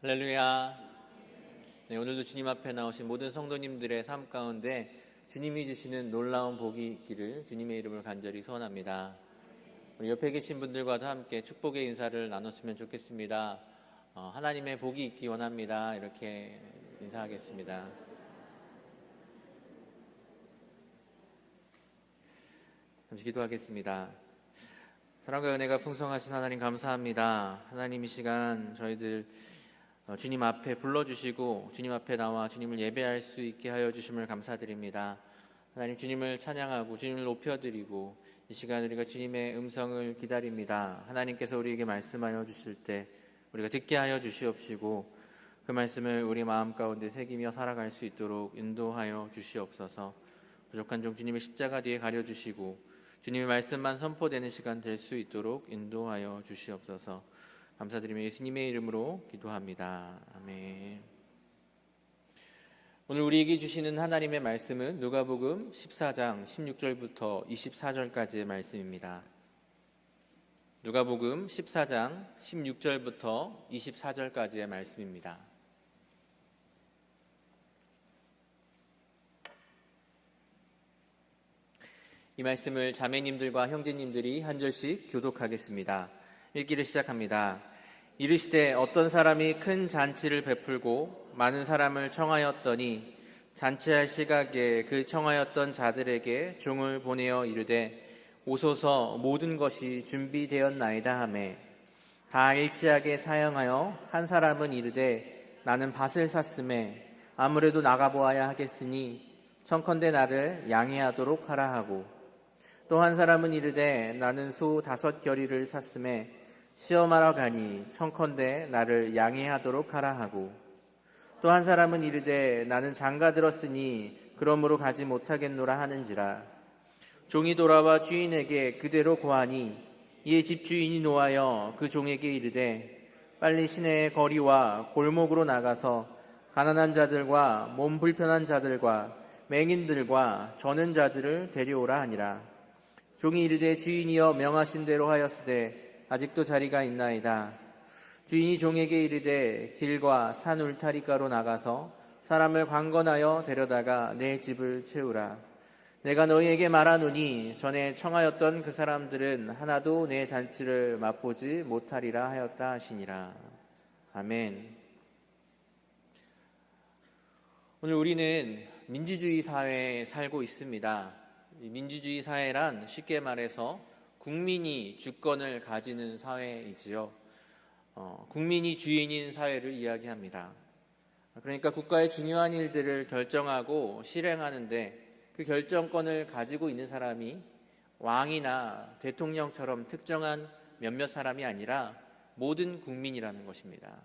할렐루야. 네, 오늘도 주님 앞에 나오신 모든 성도님들의 삶 가운데 주님이 주시는 놀라운 복이 있기를 주님의 이름을 간절히 소원합니다. 우리 옆에 계신 분들과도 함께 축복의 인사를 나눴으면 좋겠습니다. 하나님의 복이 있기 원합니다. 이렇게 인사하겠습니다. 잠시 기도하겠습니다. 사랑과 은혜가 풍성하신 하나님 감사합니다. 하나님 이 시간 저희들 주님 앞에 불러주시고 주님 앞에 나와 주님을 예배할 수 있게 하여 주심을 감사드립니다. 하나님 주님을 찬양하고 주님을 높여드리고 이 시간 우리가 주님의 음성을 기다립니다. 하나님께서 우리에게 말씀하여 주실 때 우리가 듣게 하여 주시옵시고 그 말씀을 우리 마음 가운데 새기며 살아갈 수 있도록 인도하여 주시옵소서. 부족한 종 주님의 십자가 뒤에 가려주시고 주님의 말씀만 선포되는 시간 될 수 있도록 인도하여 주시옵소서. 감사드리며 예수님의 이름으로 기도합니다. 아멘. 오늘 우리에게 주시는 하나님의 말씀은 누가복음 14장 16절부터 24절까지의 말씀입니다. 누가복음 14장 16절부터 24절까지의 말씀입니다. 이 말씀을 자매님들과 형제님들이 한 절씩 교독하겠습니다. 읽기를 시작합니다. 이르시되 어떤 사람이 큰 잔치를 베풀고 많은 사람을 청하였더니 잔치할 시각에 그 청하였던 자들에게 종을 보내어 이르되 오소서 모든 것이 준비되었나이다 하매 다 일치하게 사양하여 한 사람은 이르되 나는 밭을 샀음에 아무래도 나가보아야 하겠으니 청컨대 나를 양해하도록 하라 하고 또 한 사람은 이르되 나는 소 5겨리를 샀음에 시험하러 가니 청컨대 나를 양해하도록 하라 하고 또 한 사람은 이르되 나는 장가 들었으니 그러므로 가지 못하겠노라 하는지라 종이 돌아와 주인에게 그대로 고하니 이에 집주인이 노하여 그 종에게 이르되 빨리 시내의 거리와 골목으로 나가서 가난한 자들과 몸 불편한 자들과 맹인들과 저는 자들을 데려오라 하니라. 종이 이르되 주인이여 명하신 대로 하였으되 아직도 자리가 있나이다. 주인이 종에게 이르되 길과 산 울타리가로 나가서 사람을 관건하여 데려다가 내 집을 채우라. 내가 너희에게 말하노니 전에 청하였던 그 사람들은 하나도 내 잔치를 맛보지 못하리라 하였다 하시니라. 아멘. 오늘 우리는 민주주의 사회에 살고 있습니다. 민주주의 사회란 쉽게 말해서 국민이 주권을 가지는 사회이지요. 국민이 주인인 사회를 이야기합니다. 그러니까 국가의 중요한 일들을 결정하고 실행하는데 그 결정권을 가지고 있는 사람이 왕이나 대통령처럼 특정한 몇몇 사람이 아니라 모든 국민이라는 것입니다.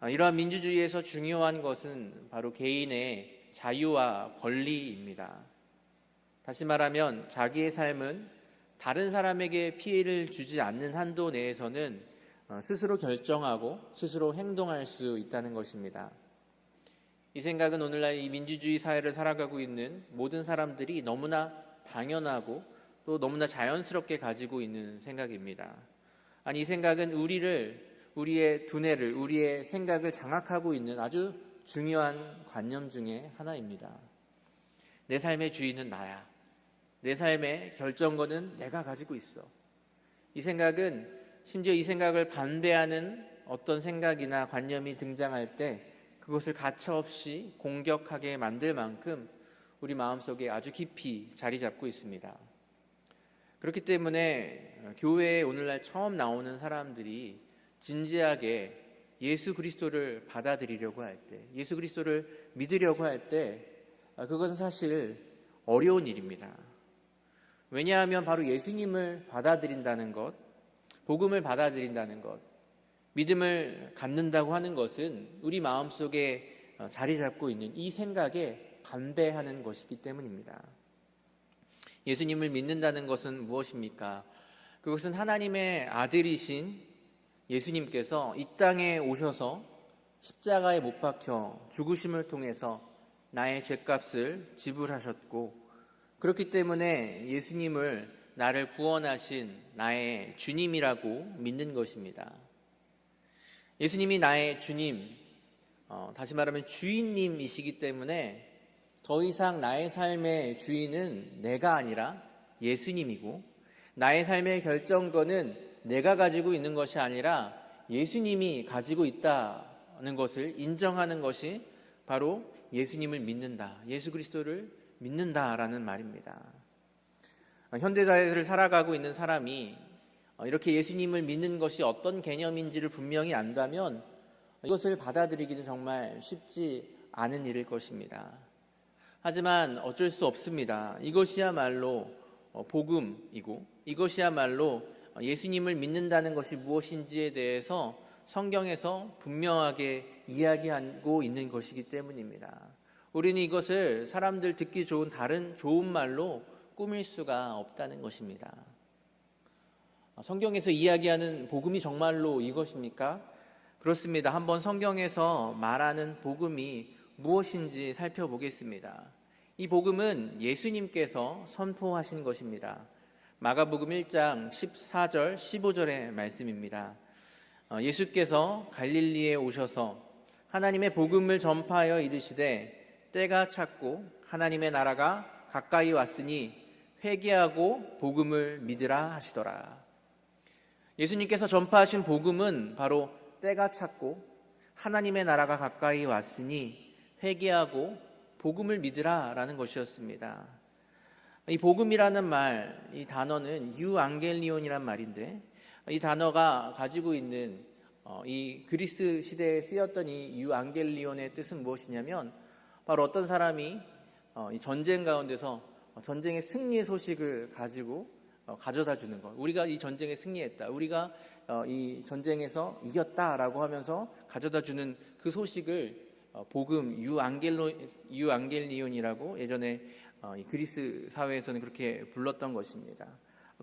이러한 민주주의에서 중요한 것은 바로 개인의 자유와 권리입니다. 다시 말하면 자기의 삶은 다른 사람에게 피해를 주지 않는 한도 내에서는 스스로 결정하고 스스로 행동할 수 있다는 것입니다. 이 생각은 오늘날 이 민주주의 사회를 살아가고 있는 모든 사람들이 너무나 당연하고 또 너무나 자연스럽게 가지고 있는 생각입니다. 아니, 이 생각은 우리의 두뇌를, 우리의 생각을 장악하고 있는 아주 중요한 관념 중에 하나입니다. 내 삶의 주인은 나야. 내 삶의 결정권은 내가 가지고 있어. 이 생각은 심지어 이 생각을 반대하는 어떤 생각이나 관념이 등장할 때 그것을 가차없이 공격하게 만들 만큼 우리 마음속에 아주 깊이 자리 잡고 있습니다. 그렇기 때문에 교회에 오늘날 처음 나오는 사람들이 진지하게 예수 그리스도를 받아들이려고 할 때, 예수 그리스도를 믿으려고 할 때 그것은 사실 어려운 일입니다. 왜냐하면 바로 예수님을 받아들인다는 것, 복음을 받아들인다는 것, 믿음을 갖는다고 하는 것은 우리 마음속에 자리 잡고 있는 이 생각에 반대하는 것이기 때문입니다. 예수님을 믿는다는 것은 무엇입니까? 그것은 하나님의 아들이신 예수님께서 이 땅에 오셔서 십자가에 못 박혀 죽으심을 통해서 나의 죄값을 지불하셨고 그렇기 때문에 예수님을 나를 구원하신 나의 주님이라고 믿는 것입니다. 예수님이 나의 주님, 다시 말하면 주인님이시기 때문에 더 이상 나의 삶의 주인은 내가 아니라 예수님이고, 나의 삶의 결정권은 내가 가지고 있는 것이 아니라 예수님이 가지고 있다는 것을 인정하는 것이 바로 예수님을 믿는다, 예수 그리스도를 믿는다라는 말입니다. 현대사회를 살아가고 있는 사람이 이렇게 예수님을 믿는 것이 어떤 개념인지를 분명히 안다면 이것을 받아들이기는 정말 쉽지 않은 일일 것입니다. 하지만 어쩔 수 없습니다. 이것이야말로 복음이고, 이것이야말로 예수님을 믿는다는 것이 무엇인지에 대해서 성경에서 분명하게 이야기하고 있는 것이기 때문입니다. 우리는 이것을 사람들 듣기 좋은 다른 좋은 말로 꾸밀 수가 없다는 것입니다. 성경에서 이야기하는 복음이 정말로 이것입니까? 그렇습니다. 한번 성경에서 말하는 복음이 무엇인지 살펴보겠습니다. 이 복음은 예수님께서 선포하신 것입니다. 마가복음 1장 14절 15절의 말씀입니다. 예수께서 갈릴리에 오셔서 하나님의 복음을 전파하여 이르시되 때가 찼고 하나님의 나라가 가까이 왔으니 회개하고 복음을 믿으라 하시더라. 예수님께서 전파하신 복음은 바로 때가 찼고 하나님의 나라가 가까이 왔으니 회개하고 복음을 믿으라 라는 것이었습니다. 이 복음이라는 말, 이 단어는 유앙겔리온이란 말인데, 이 단어가 가지고 있는 이 그리스 시대에 쓰였던 이 유앙겔리온의 뜻은 무엇이냐면, 바로 어떤 사람이 이 전쟁 가운데서 전쟁의 승리의 소식을 가지고 가져다 주는 것. 우리가 이 전쟁에 승리했다, 우리가 이 전쟁에서 이겼다라고 하면서 가져다 주는 그 소식을 복음, 유앙겔리온이라고 예전에 이 그리스 사회에서는 그렇게 불렀던 것입니다.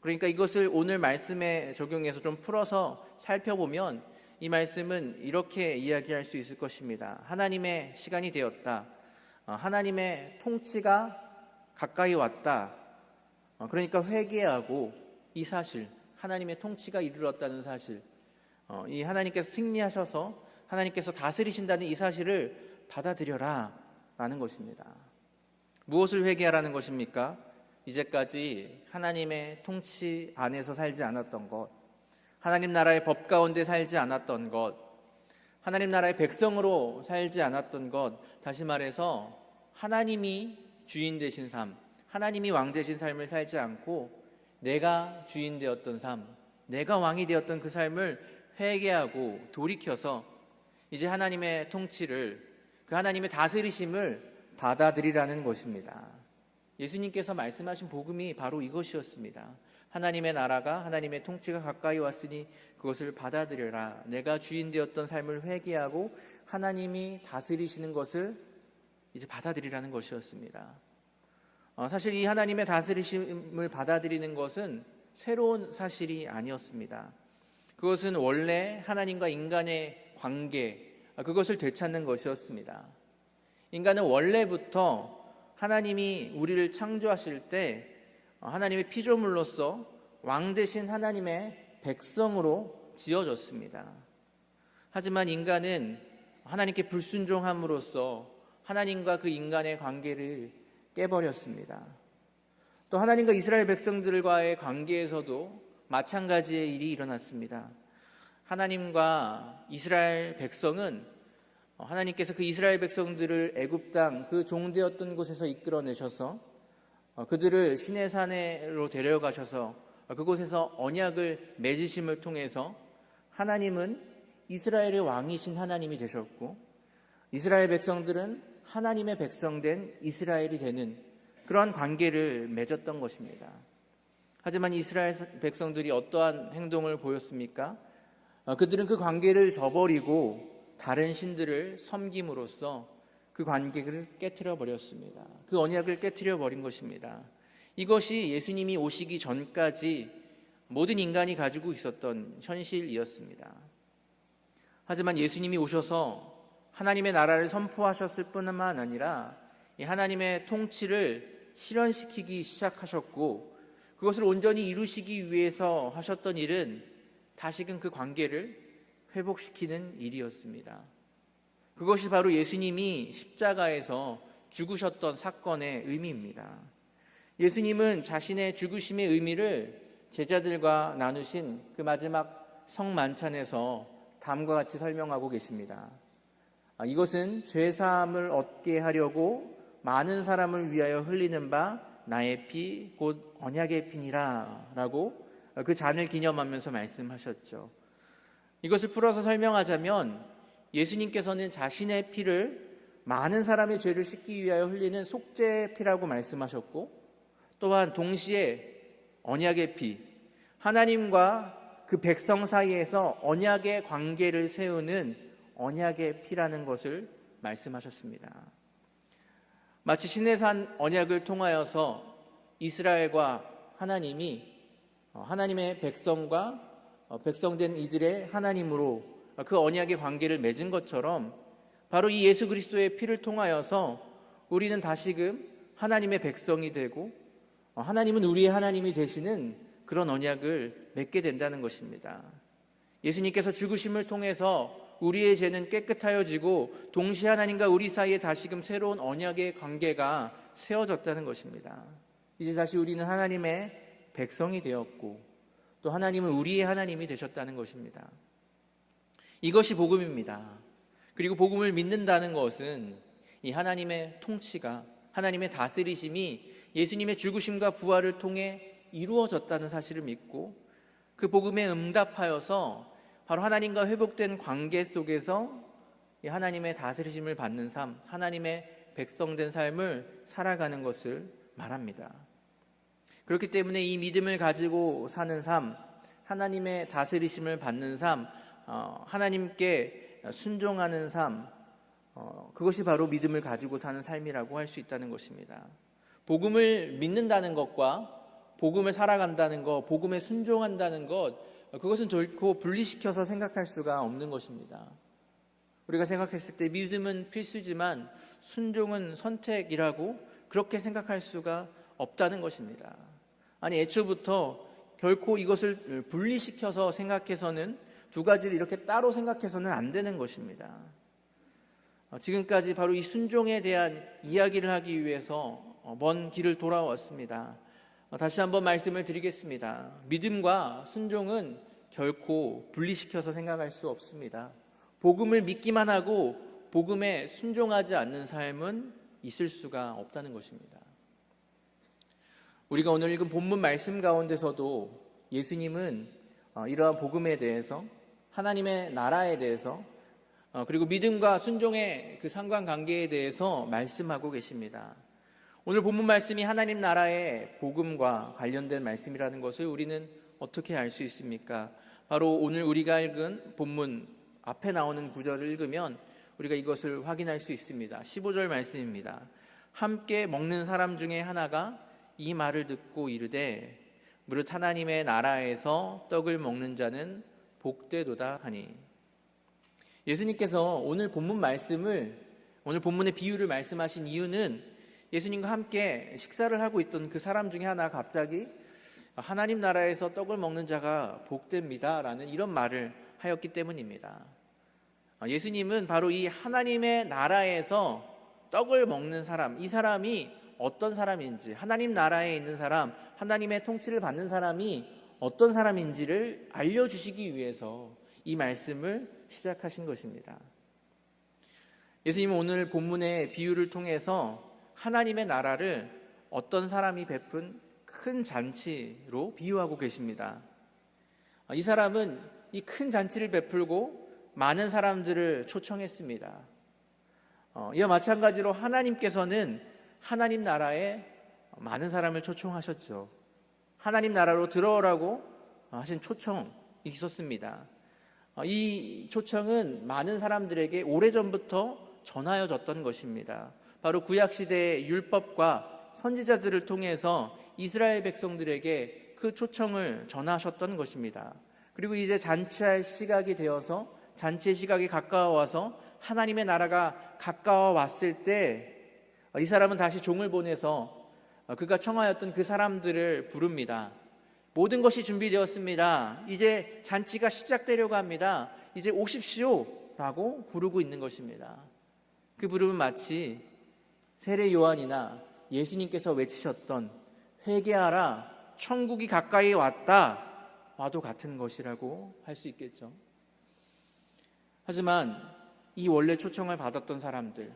그러니까 이것을 오늘 말씀에 적용해서 좀 풀어서 살펴보면 이 말씀은 이렇게 이야기할 수 있을 것입니다. 하나님의 시간이 되었다. 하나님의 통치가 가까이 왔다. 그러니까 회개하고 이 사실, 하나님의 통치가 이르렀다는 사실, 이 하나님께서 승리하셔서 하나님께서 다스리신다는 이 사실을 받아들여라 라는 것입니다. 무엇을 회개하라는 것입니까? 이제까지 하나님의 통치 안에서 살지 않았던 것, 하나님 나라의 법 가운데 살지 않았던 것, 하나님 나라의 백성으로 살지 않았던 것, 다시 말해서 하나님이 주인 되신 삶, 하나님이 왕 되신 삶을 살지 않고 내가 주인 되었던 삶, 내가 왕이 되었던 그 삶을 회개하고 돌이켜서 이제 하나님의 통치를, 그 하나님의 다스리심을 받아들이라는 것입니다. 예수님께서 말씀하신 복음이 바로 이것이었습니다. 하나님의 나라가, 하나님의 통치가 가까이 왔으니 그것을 받아들여라. 내가 주인 되었던 삶을 회개하고 하나님이 다스리시는 것을 이제 받아들이라는 것이었습니다. 사실 이 하나님의 다스리심을 받아들이는 것은 새로운 사실이 아니었습니다. 그것은 원래 하나님과 인간의 관계, 그것을 되찾는 것이었습니다. 인간은 원래부터 하나님이 우리를 창조하실 때 하나님의 피조물로서 왕 되신 하나님의 백성으로 지어졌습니다. 하지만 인간은 하나님께 불순종함으로써 하나님과 그 인간의 관계를 깨버렸습니다. 또 하나님과 이스라엘 백성들과의 관계에서도 마찬가지의 일이 일어났습니다. 하나님과 이스라엘 백성은 하나님께서 그 이스라엘 백성들을 애굽 땅 그 종되었던 곳에서 이끌어내셔서 그들을 시내산으로 데려가셔서 그곳에서 언약을 맺으심을 통해서 하나님은 이스라엘의 왕이신 하나님이 되셨고, 이스라엘 백성들은 하나님의 백성된 이스라엘이 되는 그러한 관계를 맺었던 것입니다. 하지만 이스라엘 백성들이 어떠한 행동을 보였습니까? 그들은 그 관계를 저버리고 다른 신들을 섬김으로써 그 관계를 깨트려 버렸습니다. 그 언약을 깨트려 버린 것입니다. 이것이 예수님이 오시기 전까지 모든 인간이 가지고 있었던 현실이었습니다. 하지만 예수님이 오셔서 하나님의 나라를 선포하셨을 뿐만 아니라 이 하나님의 통치를 실현시키기 시작하셨고, 그것을 온전히 이루시기 위해서 하셨던 일은 다시금 그 관계를 회복시키는 일이었습니다. 그것이 바로 예수님이 십자가에서 죽으셨던 사건의 의미입니다. 예수님은 자신의 죽으심의 의미를 제자들과 나누신 그 마지막 성만찬에서 다음과 같이 설명하고 계십니다. 이것은 죄사함을 얻게 하려고 많은 사람을 위하여 흘리는 바 나의 피 곧 언약의 피니라 라고 그 잔을 기념하면서 말씀하셨죠. 이것을 풀어서 설명하자면 예수님께서는 자신의 피를 많은 사람의 죄를 씻기 위하여 흘리는 속죄의 피라고 말씀하셨고, 또한 동시에 언약의 피, 하나님과 그 백성 사이에서 언약의 관계를 세우는 언약의 피라는 것을 말씀하셨습니다. 마치 시내산 언약을 통하여서 이스라엘과 하나님이 하나님의 백성과 백성된 이들의 하나님으로 그 언약의 관계를 맺은 것처럼 바로 이 예수 그리스도의 피를 통하여서 우리는 다시금 하나님의 백성이 되고 하나님은 우리의 하나님이 되시는 그런 언약을 맺게 된다는 것입니다. 예수님께서 죽으심을 통해서 우리의 죄는 깨끗하여지고 동시에 하나님과 우리 사이에 다시금 새로운 언약의 관계가 세워졌다는 것입니다. 이제 다시 우리는 하나님의 백성이 되었고 또 하나님은 우리의 하나님이 되셨다는 것입니다. 이것이 복음입니다. 그리고 복음을 믿는다는 것은 이 하나님의 통치가, 하나님의 다스리심이 예수님의 죽으심과 부활을 통해 이루어졌다는 사실을 믿고 그 복음에 응답하여서 바로 하나님과 회복된 관계 속에서 하나님의 다스리심을 받는 삶, 하나님의 백성된 삶을 살아가는 것을 말합니다. 그렇기 때문에 이 믿음을 가지고 사는 삶, 하나님의 다스리심을 받는 삶, 하나님께 순종하는 삶, 그것이 바로 믿음을 가지고 사는 삶이라고 할 수 있다는 것입니다. 복음을 믿는다는 것과 복음을 살아간다는 것, 복음에 순종한다는 것, 그것은 결코 분리시켜서 생각할 수가 없는 것입니다. 우리가 생각했을 때 믿음은 필수지만 순종은 선택이라고 그렇게 생각할 수가 없다는 것입니다. 아니, 애초부터 결코 이것을 분리시켜서 생각해서는 두 가지를 이렇게 따로 생각해서는 안 되는 것입니다. 지금까지 바로 이 순종에 대한 이야기를 하기 위해서 먼 길을 돌아왔습니다. 다시 한번 말씀을 드리겠습니다. 믿음과 순종은 결코 분리시켜서 생각할 수 없습니다. 복음을 믿기만 하고 복음에 순종하지 않는 삶은 있을 수가 없다는 것입니다. 우리가 오늘 읽은 본문 말씀 가운데서도 예수님은 이러한 복음에 대해서, 하나님의 나라에 대해서, 그리고 믿음과 순종의 그 상관관계에 대해서 말씀하고 계십니다. 오늘 본문 말씀이 하나님 나라의 복음과 관련된 말씀이라는 것을 우리는 어떻게 알 수 있습니까? 바로 오늘 우리가 읽은 본문 앞에 나오는 구절을 읽으면 우리가 이것을 확인할 수 있습니다. 15절 말씀입니다. 함께 먹는 사람 중에 하나가 이 말을 듣고 이르되 무릇 하나님의 나라에서 떡을 먹는 자는 복되도다 하니. 예수님께서 오늘 본문 말씀을, 오늘 본문의 비유를 말씀하신 이유는 예수님과 함께 식사를 하고 있던 그 사람 중에 하나가 갑자기 하나님 나라에서 떡을 먹는 자가 복됩니다 라는 이런 말을 하였기 때문입니다. 예수님은 바로 이 하나님의 나라에서 떡을 먹는 사람, 이 사람이 어떤 사람인지, 하나님 나라에 있는 사람, 하나님의 통치를 받는 사람이 어떤 사람인지를 알려주시기 위해서 이 말씀을 시작하신 것입니다. 예수님은 오늘 본문의 비유를 통해서 하나님의 나라를 어떤 사람이 베푼 큰 잔치로 비유하고 계십니다. 이 사람은 이 큰 잔치를 베풀고 많은 사람들을 초청했습니다. 이와 마찬가지로 하나님께서는 하나님 나라에 많은 사람을 초청하셨죠. 하나님 나라로 들어오라고 하신 초청이 있었습니다. 이 초청은 많은 사람들에게 오래전부터 전하여졌던 것입니다. 바로 구약시대의 율법과 선지자들을 통해서 이스라엘 백성들에게 그 초청을 전하셨던 것입니다. 그리고 이제 잔치할 시각이 되어서, 잔치의 시각이 가까워와서 하나님의 나라가 가까워 왔을 때 이 사람은 다시 종을 보내서 그가 청하였던 그 사람들을 부릅니다. 모든 것이 준비되었습니다. 이제 잔치가 시작되려고 합니다. 이제 오십시오라고 부르고 있는 것입니다. 그 부름은 마치 세례 요한이나 예수님께서 외치셨던 회개하라 천국이 가까이 와도 같은 것이라고 할 수 있겠죠. 하지만 이 원래 초청을 받았던 사람들,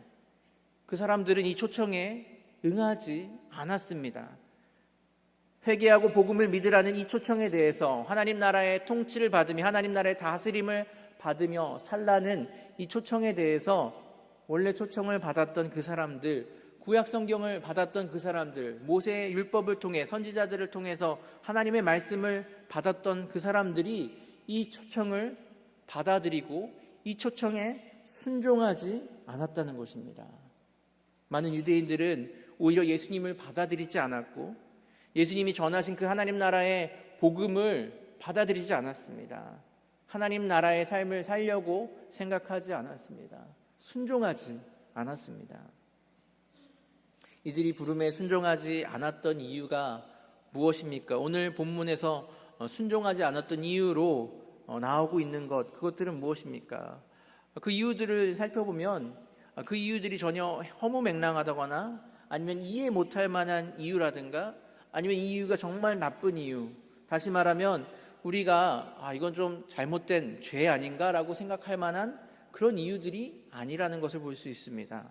그 사람들은 이 초청에 응하지 않았습니다. 회개하고 복음을 믿으라는 이 초청에 대해서 하나님 나라의 통치를 받으며 하나님 나라의 다스림을 받으며 살라는 이 초청에 대해서 원래 초청을 받았던 그 사람들, 구약 성경을 받았던 그 사람들, 모세의 율법을 통해 선지자들을 통해서 하나님의 말씀을 받았던 그 사람들이 이 초청을 받아들이고 이 초청에 순종하지 않았다는 것입니다. 많은 유대인들은 오히려 예수님을 받아들이지 않았고 예수님이 전하신 그 하나님 나라의 복음을 받아들이지 않았습니다. 하나님 나라의 삶을 살려고 생각하지 않았습니다. 순종하지 않았습니다. 이들이 부름에 순종하지 않았던 이유가 무엇입니까? 오늘 본문에서 순종하지 않았던 이유로 나오고 있는 그것들은 무엇입니까? 그 이유들을 살펴보면 그 이유들이 전혀 허무맹랑하다거나 아니면 이해 못할 만한 이유라든가 아니면 이 이유가 정말 나쁜 이유, 다시 말하면 우리가 이건 좀 잘못된 죄 아닌가라고 생각할 만한 그런 이유들이 아니라는 것을 볼 수 있습니다.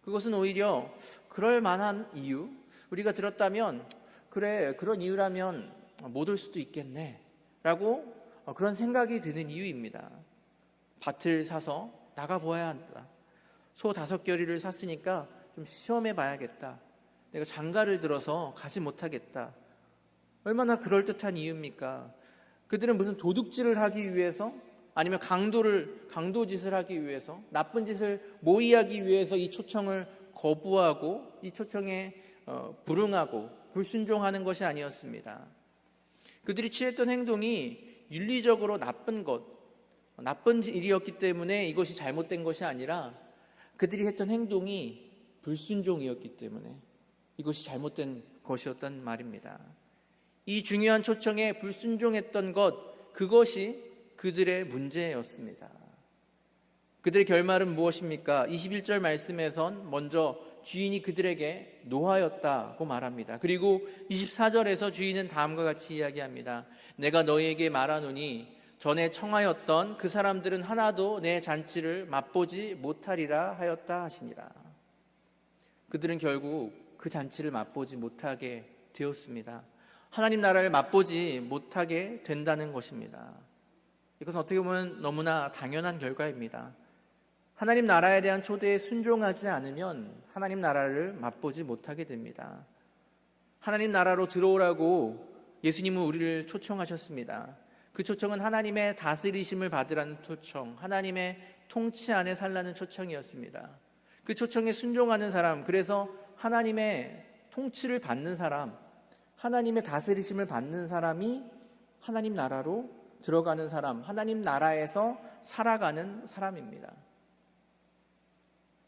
그것은 오히려 그럴 만한 이유, 우리가 들었다면 그래 그런 이유라면 못 올 수도 있겠네 라고 그런 생각이 드는 이유입니다. 밭을 사서 나가보아야 한다. 소 5겨리를 샀으니까 좀 시험해 봐야겠다. 내가 장가를 들어서 가지 못하겠다. 얼마나 그럴듯한 이유입니까? 그들은 무슨 도둑질을 하기 위해서 아니면 강도짓을 하기 위해서 나쁜 짓을 모의하기 위해서 이 초청을 거부하고 이 초청에 불응하고 불순종하는 것이 아니었습니다. 그들이 취했던 행동이 윤리적으로 나쁜 일이었기 때문에 이것이 잘못된 것이 아니라 그들이 했던 행동이 불순종이었기 때문에 이것이 잘못된 것이었단 말입니다. 이 중요한 초청에 불순종했던 그것이 그들의 문제였습니다. 그들의 결말은 무엇입니까? 21절 말씀에선 먼저 주인이 그들에게 노하였다고 말합니다. 그리고 24절에서 주인은 다음과 같이 이야기합니다. 내가 너희에게 말하노니 전에 청하였던 그 사람들은 하나도 내 잔치를 맛보지 못하리라 하였다 하시니라. 그들은 결국 그 잔치를 맛보지 못하게 되었습니다. 하나님 나라를 맛보지 못하게 된다는 것입니다. 이것은 어떻게 보면 너무나 당연한 결과입니다. 하나님 나라에 대한 초대에 순종하지 않으면 하나님 나라를 맛보지 못하게 됩니다. 하나님 나라로 들어오라고 예수님은 우리를 초청하셨습니다. 그 초청은 하나님의 다스리심을 받으라는 초청, 하나님의 통치 안에 살라는 초청이었습니다. 그 초청에 순종하는 사람, 그래서 하나님의 통치를 받는 사람, 하나님의 다스리심을 받는 사람이 하나님 나라로 들어가는 사람, 하나님 나라에서 살아가는 사람입니다.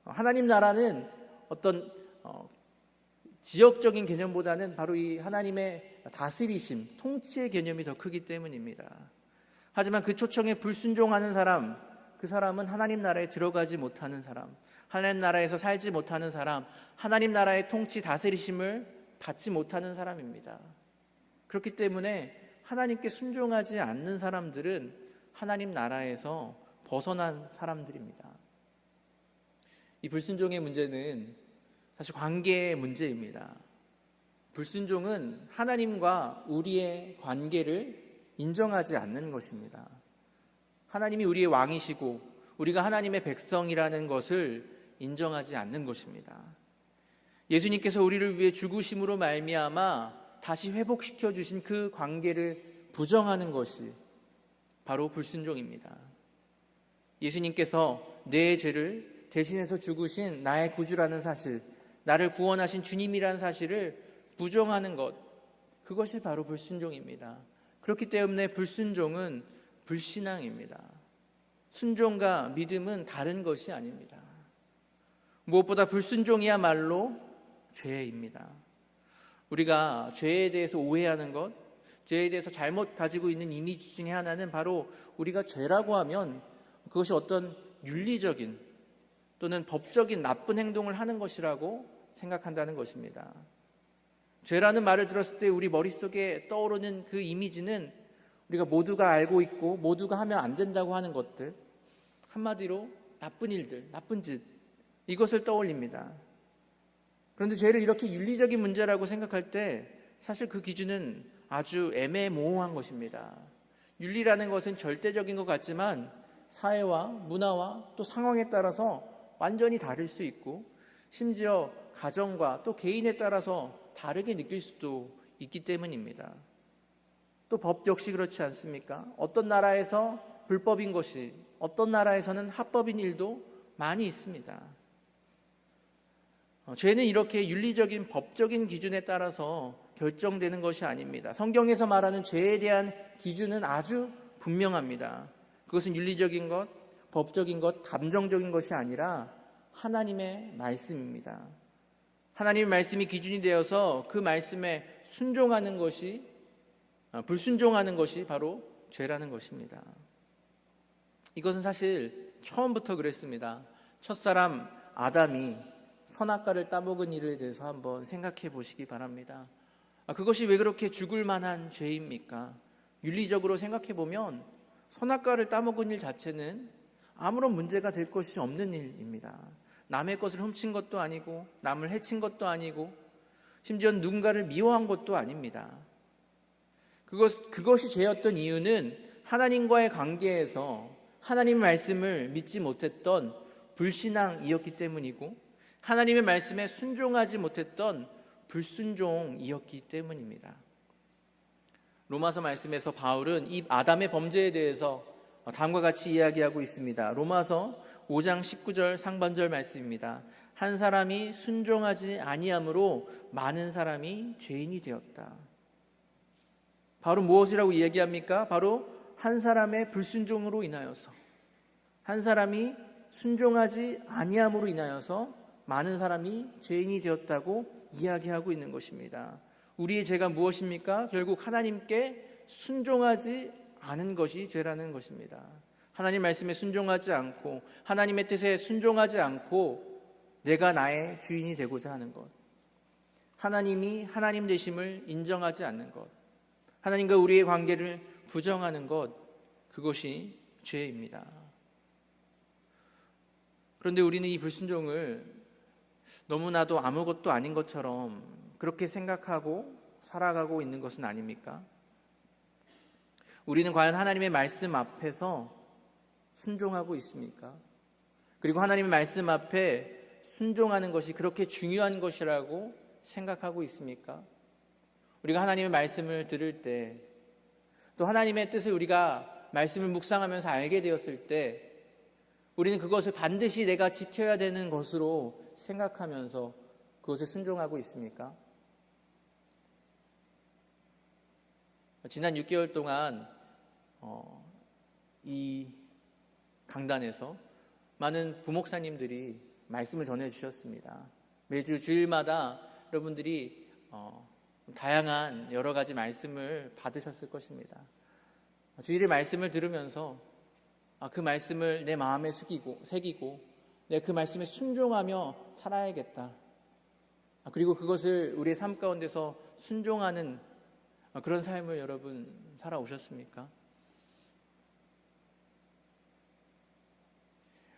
하나님 나라는 어떤 지역적인 개념보다는 바로 이 하나님의 다스리심, 통치의 개념이 더 크기 때문입니다. 하지만 그 초청에 불순종하는 사람, 그 사람은 하나님 나라에 들어가지 못하는 사람, 하나님 나라에서 살지 못하는 사람, 하나님 나라의 통치 다스리심을 받지 못하는 사람입니다. 그렇기 때문에 하나님께 순종하지 않는 사람들은 하나님 나라에서 벗어난 사람들입니다. 이 불순종의 문제는 사실 관계의 문제입니다. 불순종은 하나님과 우리의 관계를 인정하지 않는 것입니다. 하나님이 우리의 왕이시고 우리가 하나님의 백성이라는 것을 인정하지 않는 것입니다. 예수님께서 우리를 위해 죽으심으로 말미암아 다시 회복시켜 주신 그 관계를 부정하는 것이 바로 불순종입니다. 예수님께서 내 죄를 대신해서 죽으신 나의 구주라는 사실, 나를 구원하신 주님이라는 사실을 부정하는 것, 그것이 바로 불순종입니다. 그렇기 때문에 불순종은 불신앙입니다. 순종과 믿음은 다른 것이 아닙니다. 무엇보다 불순종이야말로 죄입니다. 우리가 죄에 대해서 오해하는 것, 죄에 대해서 잘못 가지고 있는 이미지 중에 하나는 바로 우리가 죄라고 하면 그것이 어떤 윤리적인 또는 법적인 나쁜 행동을 하는 것이라고 생각한다는 것입니다. 죄라는 말을 들었을 때 우리 머릿속에 떠오르는 그 이미지는 우리가 모두가 알고 있고 모두가 하면 안 된다고 하는 것들, 한마디로 나쁜 일들, 나쁜 짓, 이것을 떠올립니다. 그런데 죄를 이렇게 윤리적인 문제라고 생각할 때 사실 그 기준은 아주 애매모호한 것입니다. 윤리라는 것은 절대적인 것 같지만 사회와 문화와 또 상황에 따라서 완전히 다를 수 있고 심지어 가정과 또 개인에 따라서 다르게 느낄 수도 있기 때문입니다. 또 법 역시 그렇지 않습니까? 어떤 나라에서 불법인 것이 어떤 나라에서는 합법인 일도 많이 있습니다. 죄는 이렇게 윤리적인 법적인 기준에 따라서 결정되는 것이 아닙니다. 성경에서 말하는 죄에 대한 기준은 아주 분명합니다. 그것은 윤리적인 것, 법적인 것, 감정적인 것이 아니라 하나님의 말씀입니다. 하나님의 말씀이 기준이 되어서 그 말씀에 순종하는 것이, 불순종하는 것이 바로 죄라는 것입니다. 이것은 사실 처음부터 그랬습니다. 첫사람 아담이 선악과를 따먹은 일에 대해서 한번 생각해 보시기 바랍니다. 그것이 왜 그렇게 죽을 만한 죄입니까? 윤리적으로 생각해 보면 선악과를 따먹은 일 자체는 아무런 문제가 될 것이 없는 일입니다. 남의 것을 훔친 것도 아니고 남을 해친 것도 아니고 심지어 누군가를 미워한 것도 아닙니다. 그것이 죄였던 이유는 하나님과의 관계에서 하나님의 말씀을 믿지 못했던 불신앙이었기 때문이고 하나님의 말씀에 순종하지 못했던 불순종이었기 때문입니다. 로마서 말씀에서 바울은 이 아담의 범죄에 대해서 다음과 같이 이야기하고 있습니다. 로마서 5장 19절 상반절 말씀입니다. 한 사람이 순종하지 아니함으로 많은 사람이 죄인이 되었다. 바로 무엇이라고 이야기합니까? 바로 한 사람의 불순종으로 인하여서, 한 사람이 순종하지 아니함으로 인하여서 많은 사람이 죄인이 되었다고 이야기하고 있는 것입니다. 우리의 죄가 무엇입니까? 결국 하나님께 순종하지 않은 것이 죄라는 것입니다. 하나님 말씀에 순종하지 않고 하나님의 뜻에 순종하지 않고 내가 나의 주인이 되고자 하는 것, 하나님이 하나님 되심을 인정하지 않는 것, 하나님과 우리의 관계를 부정하는 것, 그것이 죄입니다. 그런데 우리는 이 불순종을 너무나도 아무것도 아닌 것처럼 그렇게 생각하고 살아가고 있는 것은 아닙니까? 우리는 과연 하나님의 말씀 앞에서 순종하고 있습니까? 그리고 하나님의 말씀 앞에 순종하는 것이 그렇게 중요한 것이라고 생각하고 있습니까? 우리가 하나님의 말씀을 들을 때, 또 하나님의 뜻을 우리가 말씀을 묵상하면서 알게 되었을 때 우리는 그것을 반드시 내가 지켜야 되는 것으로 생각하면서 그것에 순종하고 있습니까? 지난 6개월 동안 이 강단에서 많은 부목사님들이 말씀을 전해주셨습니다. 매주 주일마다 여러분들이 다양한 여러 가지 말씀을 받으셨을 것입니다. 주일의 말씀을 들으면서 그 말씀을 내 마음에 새기고 내가 그 말씀에 순종하며 살아야겠다. 그리고 그것을 우리의 삶 가운데서 순종하는 그런 삶을 여러분 살아오셨습니까?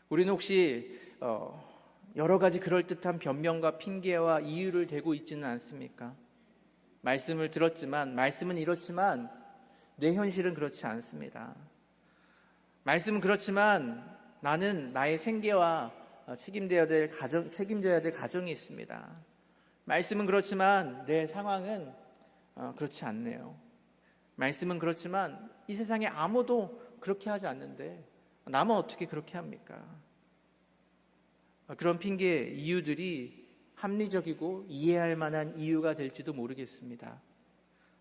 우리는 혹시 여러 가지 그럴듯한 변명과 핑계와 이유를 대고 있지는 않습니까? 말씀을 들었지만, 말씀은 이렇지만 내 현실은 그렇지 않습니다. 말씀은 그렇지만 나는 나의 생계와 책임져야 될 가정이 있습니다. 말씀은 그렇지만 내 상황은 그렇지 않네요. 말씀은 그렇지만 이 세상에 아무도 그렇게 하지 않는데 나만 어떻게 그렇게 합니까? 그런 핑계, 이유들이 합리적이고 이해할 만한 이유가 될지도 모르겠습니다.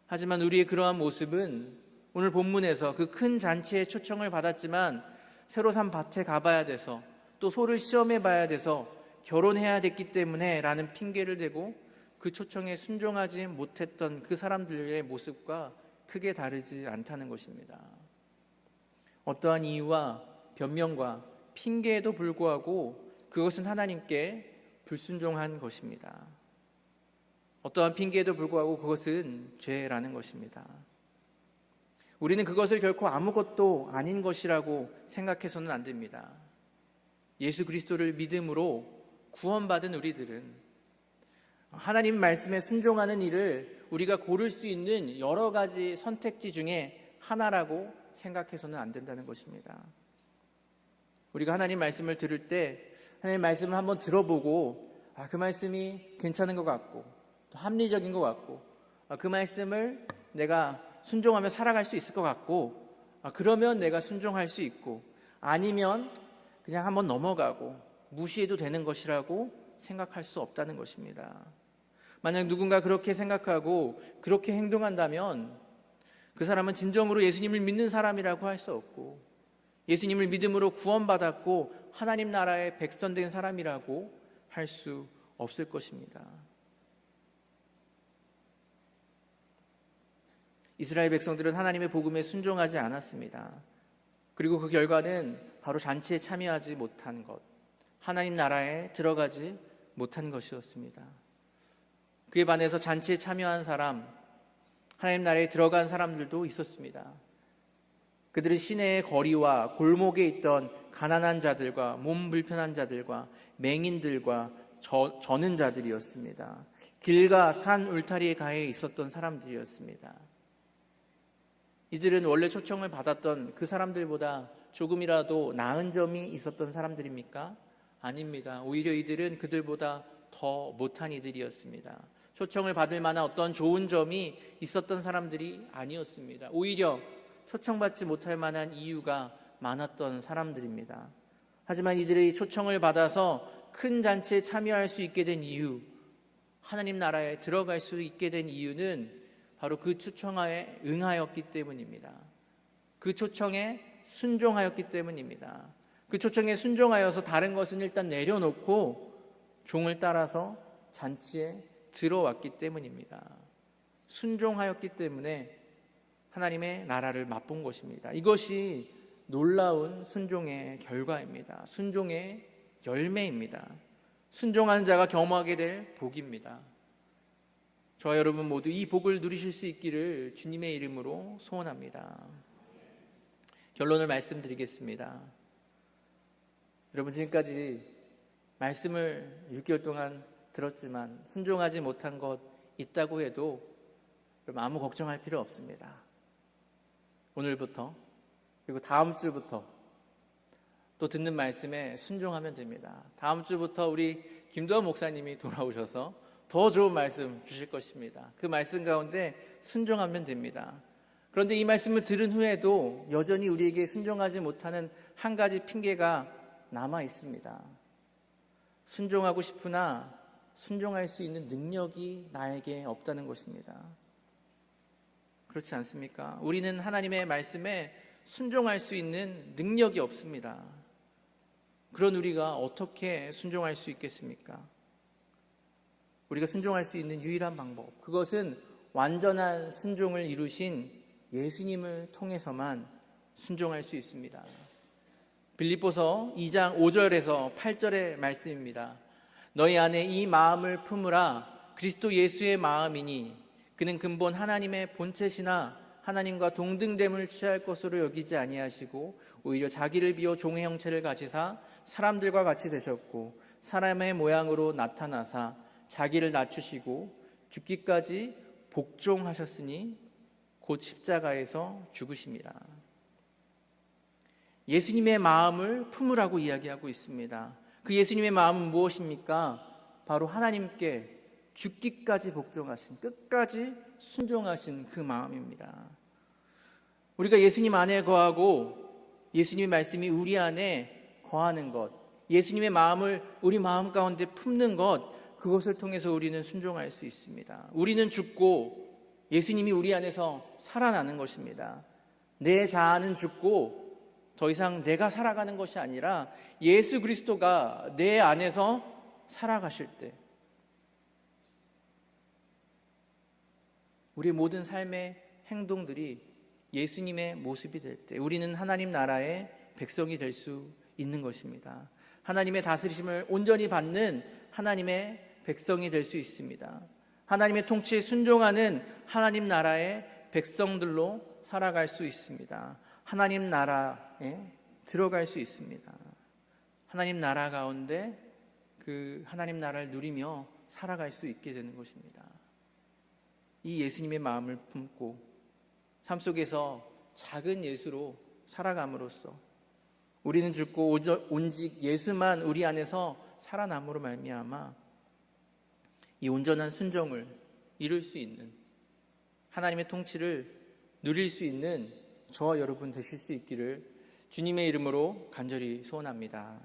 하지만 우리의 그러한 모습은 오늘 본문에서 그 큰 잔치에 초청을 받았지만 새로 산 밭에 가봐야 돼서 또 소를 시험해 봐야 돼서 결혼해야 됐기 때문에 라는 핑계를 대고 그 초청에 순종하지 못했던 그 사람들의 모습과 크게 다르지 않다는 것입니다. 어떠한 이유와 변명과 핑계에도 불구하고 그것은 하나님께 불순종한 것입니다. 어떠한 핑계에도 불구하고 그것은 죄라는 것입니다. 우리는 그것을 결코 아무것도 아닌 것이라고 생각해서는 안 됩니다. 예수 그리스도를 믿음으로 구원받은 우리들은 하나님 말씀에 순종하는 일을 우리가 고를 수 있는 여러 가지 선택지 중에 하나라고 생각해서는 안 된다는 것입니다. 우리가 하나님 말씀을 들을 때 하나님 말씀을 한번 들어보고 그 말씀이 괜찮은 것 같고 또 합리적인 것 같고 그 말씀을 내가 순종하며 살아갈 수 있을 것 같고 그러면 내가 순종할 수 있고 아니면 그냥 한번 넘어가고 무시해도 되는 것이라고 생각할 수 없다는 것입니다. 만약 누군가 그렇게 생각하고 그렇게 행동한다면 그 사람은 진정으로 예수님을 믿는 사람이라고 할 수 없고 예수님을 믿음으로 구원받았고 하나님 나라의 백성된 사람이라고 할 수 없을 것입니다. 이스라엘 백성들은 하나님의 복음에 순종하지 않았습니다. 그리고 그 결과는 바로 잔치에 참여하지 못한 것, 하나님 나라에 들어가지 못한 것이었습니다. 그에 반해서 잔치에 참여한 사람, 하나님 나라에 들어간 사람들도 있었습니다. 그들은 시내의 거리와 골목에 있던 가난한 자들과 몸 불편한 자들과 맹인들과 저는 자들이었습니다. 길과 산 울타리에 가해 있었던 사람들이었습니다. 이들은 원래 초청을 받았던 그 사람들보다 조금이라도 나은 점이 있었던 사람들입니까? 아닙니다. 오히려 이들은 그들보다 더 못한 이들이었습니다. 초청을 받을 만한 어떤 좋은 점이 있었던 사람들이 아니었습니다. 오히려 초청받지 못할 만한 이유가 많았던 사람들입니다. 하지만 이들이 초청을 받아서 큰 잔치에 참여할 수 있게 된 이유, 하나님 나라에 들어갈 수 있게 된 이유는 바로 그 초청에 응하였기 때문입니다. 그 초청에 순종하였기 때문입니다. 그 초청에 순종하여서 다른 것은 일단 내려놓고 종을 따라서 잔치에 들어왔기 때문입니다. 순종하였기 때문에 하나님의 나라를 맛본 것입니다. 이것이 놀라운 순종의 결과입니다. 순종의 열매입니다. 순종하는 자가 경험하게 될 복입니다. 저와 여러분 모두 이 복을 누리실 수 있기를 주님의 이름으로 소원합니다. 결론을 말씀드리겠습니다. 여러분 지금까지 말씀을 6개월 동안 들었지만 순종하지 못한 것 있다고 해도 여러분 아무 걱정할 필요 없습니다. 오늘부터 그리고 다음 주부터 또 듣는 말씀에 순종하면 됩니다. 다음 주부터 우리 김도환 목사님이 돌아오셔서 더 좋은 말씀 주실 것입니다. 그 말씀 가운데 순종하면 됩니다. 그런데 이 말씀을 들은 후에도 여전히 우리에게 순종하지 못하는 한 가지 핑계가 남아 있습니다. 순종하고 싶으나 순종할 수 있는 능력이 나에게 없다는 것입니다. 그렇지 않습니까? 우리는 하나님의 말씀에 순종할 수 있는 능력이 없습니다. 그런 우리가 어떻게 순종할 수 있겠습니까? 우리가 순종할 수 있는 유일한 방법, 그것은 완전한 순종을 이루신 예수님을 통해서만 순종할 수 있습니다. 빌립보서 2장 5절에서 8절의 말씀입니다. 너희 안에 이 마음을 품으라. 그리스도 예수의 마음이니 그는 근본 하나님의 본체시나 하나님과 동등됨을 취할 것으로 여기지 아니하시고 오히려 자기를 비워 종의 형체를 가지사 사람들과 같이 되셨고 사람의 모양으로 나타나사 자기를 낮추시고 죽기까지 복종하셨으니 곧 십자가에서 죽으심이라. 예수님의 마음을 품으라고 이야기하고 있습니다. 그 예수님의 마음은 무엇입니까? 바로 하나님께 죽기까지 복종하신, 끝까지 순종하신 그 마음입니다. 우리가 예수님 안에 거하고 예수님의 말씀이 우리 안에 거하는 것, 예수님의 마음을 우리 마음 가운데 품는 것, 그것을 통해서 우리는 순종할 수 있습니다. 우리는 죽고 예수님이 우리 안에서 살아나는 것입니다. 내 자아는 죽고 더 이상 내가 살아가는 것이 아니라 예수 그리스도가 내 안에서 살아가실 때 우리의 모든 삶의 행동들이 예수님의 모습이 될 때 우리는 하나님 나라의 백성이 될 수 있는 것입니다. 하나님의 다스리심을 온전히 받는 하나님의 백성이 될 수 있습니다. 하나님의 통치에 순종하는 하나님 나라의 백성들로 살아갈 수 있습니다. 하나님 나라에 들어갈 수 있습니다. 하나님 나라 가운데 그 하나님 나라를 누리며 살아갈 수 있게 되는 것입니다. 이 예수님의 마음을 품고 삶 속에서 작은 예수로 살아감으로써 우리는 죽고 오직 예수만 우리 안에서 살아남으로 말미암아 이 온전한 순종을 이룰 수 있는, 하나님의 통치를 누릴 수 있는 저와 여러분 되실 수 있기를 주님의 이름으로 간절히 소원합니다.